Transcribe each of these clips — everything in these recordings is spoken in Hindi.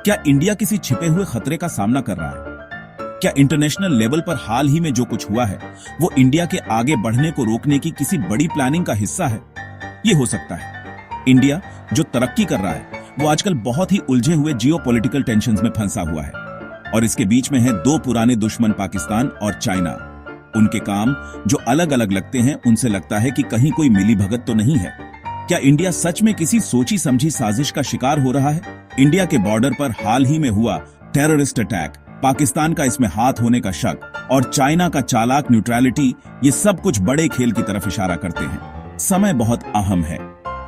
क्या इंडिया किसी छिपे हुए खतरे का सामना कर रहा है? क्या इंटरनेशनल लेवल पर हाल ही में जो कुछ हुआ है वो इंडिया के आगे बढ़ने को रोकने की किसी बड़ी प्लानिंग का हिस्सा है? ये हो सकता है। इंडिया जो तरक्की कर रहा है वो आजकल बहुत ही उलझे हुए जियोपॉलिटिकल टेंशंस में फंसा हुआ है और इसके बीच में है दो पुराने दुश्मन पाकिस्तान और चाइना। उनके काम जो अलग अलग लगते हैं उनसे लगता है कि कहीं कोई मिलीभगत तो नहीं है। क्या इंडिया सच में किसी सोची समझी साजिश का शिकार हो रहा है? इंडिया के बॉर्डर पर हाल ही में हुआ टेररिस्ट अटैक, पाकिस्तान का इसमें हाथ होने का शक और चाइना का चालाक न्यूट्रलिटी, ये सब कुछ बड़े खेल की तरफ इशारा करते हैं। समय बहुत अहम है।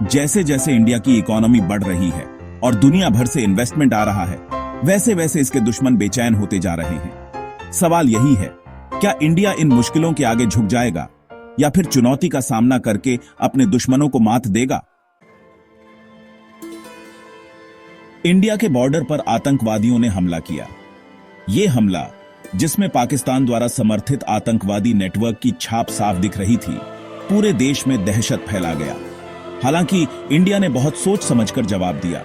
जैसे जैसे इंडिया की इकोनॉमी बढ़ रही है और दुनिया भर से इन्वेस्टमेंट आ रहा है, वैसे वैसे इसके दुश्मन बेचैन होते जा रहे हैं। सवाल यही है, क्या इंडिया इन मुश्किलों के आगे झुक जाएगा या फिर चुनौती का सामना करके अपने दुश्मनों को मात देगा? इंडिया के बॉर्डर पर आतंकवादियों ने हमला किया। ये हमला, जिसमें पाकिस्तान द्वारा समर्थित आतंकवादी नेटवर्क की छाप साफ दिख रही थी, पूरे देश में दहशत फैला गया। हालांकि इंडिया ने बहुत सोच समझकर जवाब दिया।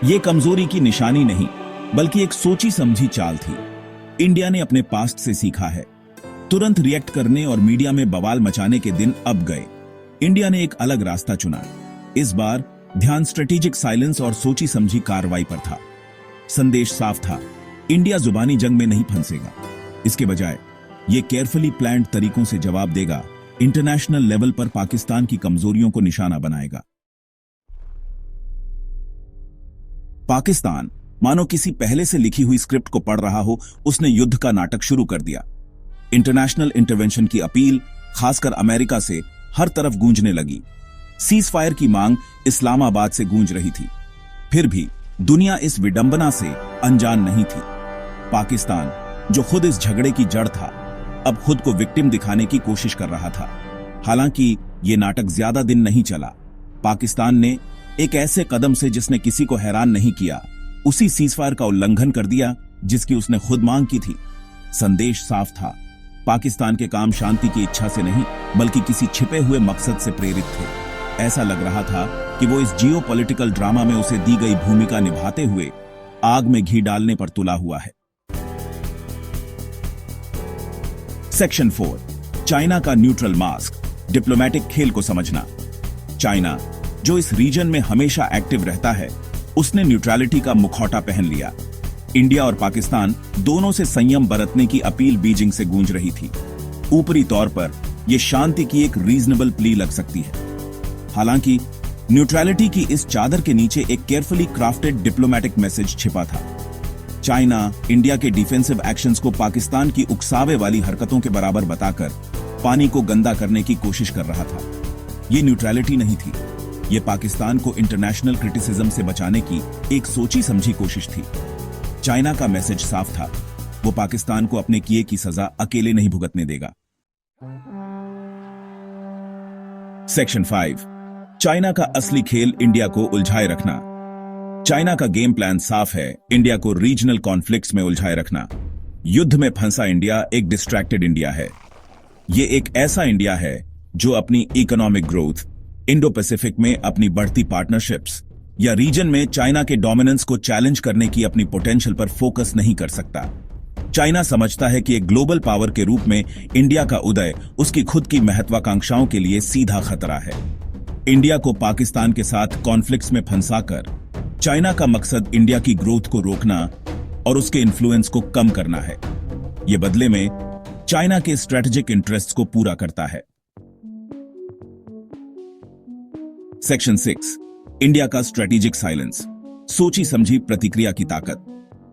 ये कमजोरी की निशानी नहीं, बल्कि एक सोची समझी चाल थी। इंडिया ने अपने पास्ट से सीखा है। तुरंत रिएक्ट करने और मीडिया में बवाल मचाने के दिन अब गए। इंडिया ने एक अलग रास्ता चुना। इस बार ध्यान स्ट्रेटेजिक साइलेंस और सोची समझी कार्रवाई पर था। संदेश साफ था, इंडिया जुबानी जंग में नहीं फंसेगा। इसके बजाय ये केयरफुली प्लान्ड तरीकों से जवाब देगा, इंटरनेशनल लेवल पर पाकिस्तान की कमजोरियों को निशाना बनाएगा। पाकिस्तान मानो किसी पहले से लिखी हुई स्क्रिप्ट को पढ़ रहा हो, उसने युद्ध का नाटक शुरू कर दिया। इंटरनेशनल इंटरवेंशन की अपील, खासकर अमेरिका से, हर तरफ गूंजने लगी। सीज फायर की मांग इस्लामाबाद से गूंज रही थी। फिर भी दुनिया इस विडंबना से अनजान नहीं थी। पाकिस्तान, जो खुद इस झगड़े की जड़ था, अब खुद को विक्टिम दिखाने की कोशिश कर रहा था। हालांकि ये नाटक ज्यादा दिन नहीं चला। पाकिस्तान ने एक ऐसे कदम से जिसने किसी को हैरान नहीं किया, उसी सीजफायर का उल्लंघन कर दिया जिसकी उसने खुद मांग की थी। संदेश साफ था, पाकिस्तान के काम शांति की इच्छा से नहीं, बल्कि किसी छिपे हुए मकसद से प्रेरित थे। ऐसा लग रहा था कि वो इस जियोपॉलिटिकल ड्रामा में उसे दी गई भूमिका निभाते हुए आग में घी डालने पर तुला हुआ है। सेक्शन 4, चाइना का न्यूट्रल मास्क, डिप्लोमेटिक खेल को समझना। चाइना, जो इस रीजन में हमेशा एक्टिव रहता है, उसने न्यूट्रलिटी का मुखौटा पहन लिया। इंडिया और पाकिस्तान दोनों से संयम बरतने की अपील बीजिंग से गूंज रही थी। ऊपरी तौर पर यह शांति की एक रीजनेबल प्ली लग सकती है। हालांकि न्यूट्रलिटी की इस चादर के नीचे एक केयरफुली क्राफ्टेड डिप्लोमेटिक मैसेज छिपा था। चाइना इंडिया के डिफेंसिव एक्शंस को पाकिस्तान की उकसावे वाली हरकतों के बराबर बताकर पानी को गंदा करने की कोशिश कर रहा था। यह न्यूट्रलिटी नहीं थी, यह पाकिस्तान को इंटरनेशनल क्रिटिसिज्म से बचाने की एक सोची समझी कोशिश थी। चाइना का मैसेज साफ था, वो पाकिस्तान को अपने किए की सजा अकेले नहीं भुगतने देगा। सेक्शन 5, चाइना का असली खेल इंडिया को उलझाए रखना। चाइना का गेम प्लान साफ है, इंडिया को रीजनल कॉन्फ्लिक्ट्स में उलझाए रखना। युद्ध में फंसा इंडिया एक डिस्ट्रैक्टेड इंडिया है। यह एक ऐसा इंडिया है जो अपनी इकोनॉमिक ग्रोथ, इंडो पैसिफिक में अपनी बढ़ती पार्टनरशिप्स या रीजन में चाइना के डोमिनेंस को चैलेंज करने की अपनी पोटेंशियल पर फोकस नहीं कर सकता। चाइना समझता है कि एक ग्लोबल पावर के रूप में इंडिया का उदय उसकी खुद की महत्वाकांक्षाओं के लिए सीधा खतरा है। इंडिया को पाकिस्तान के साथ कॉन्फ्लिक्ट्स में फंसाकर चाइना का मकसद इंडिया की ग्रोथ को रोकना और उसके इन्फ्लुएंस को कम करना है। यह बदले में चाइना के स्ट्रेटेजिक इंटरेस्ट्स को पूरा करता है। सेक्शन 6, इंडिया का स्ट्रेटेजिक साइलेंस, सोची समझी प्रतिक्रिया की ताकत।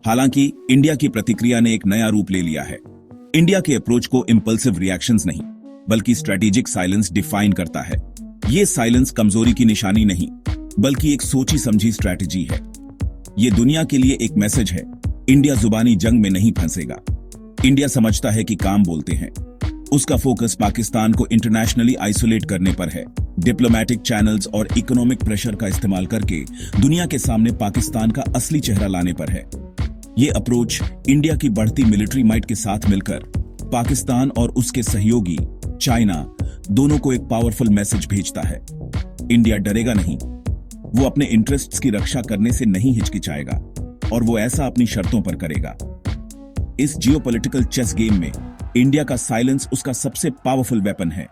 हालांकि इंडिया की प्रतिक्रिया ने एक नया रूप ले लिया है। इंडिया के अप्रोच को इंपल्सिव रिएक्शंस नहीं, बल्कि स्ट्रेटेजिक साइलेंस डिफाइन करता है। यह साइलेंस कमजोरी की निशानी नहीं, बल्कि एक सोची समझी स्ट्रेटेजी है। यह दुनिया के लिए एक मैसेज है, इंडिया जुबानी जंग में नहीं फंसेगा। इंडिया समझता है कि काम बोलते हैं। उसका फोकस पाकिस्तान को इंटरनेशनली आइसोलेट करने पर है। डिप्लोमेटिक चैनल्स और इकोनॉमिक प्रेशर का इस्तेमाल करके दुनिया के सामने पाकिस्तान का असली चेहरा लाने पर है। यह अप्रोच इंडिया की बढ़ती मिलिट्री माइट के साथ मिलकर पाकिस्तान और उसके सहयोगी चाइना दोनों को एक पावरफुल मैसेज भेजता है। इंडिया डरेगा नहीं, वो अपने इंटरेस्ट्स की रक्षा करने से नहीं हिचकिचाएगा और वो ऐसा अपनी शर्तों पर करेगा। इस जियोपॉलिटिकल चेस गेम में इंडिया का साइलेंस उसका सबसे पावरफुल वेपन है।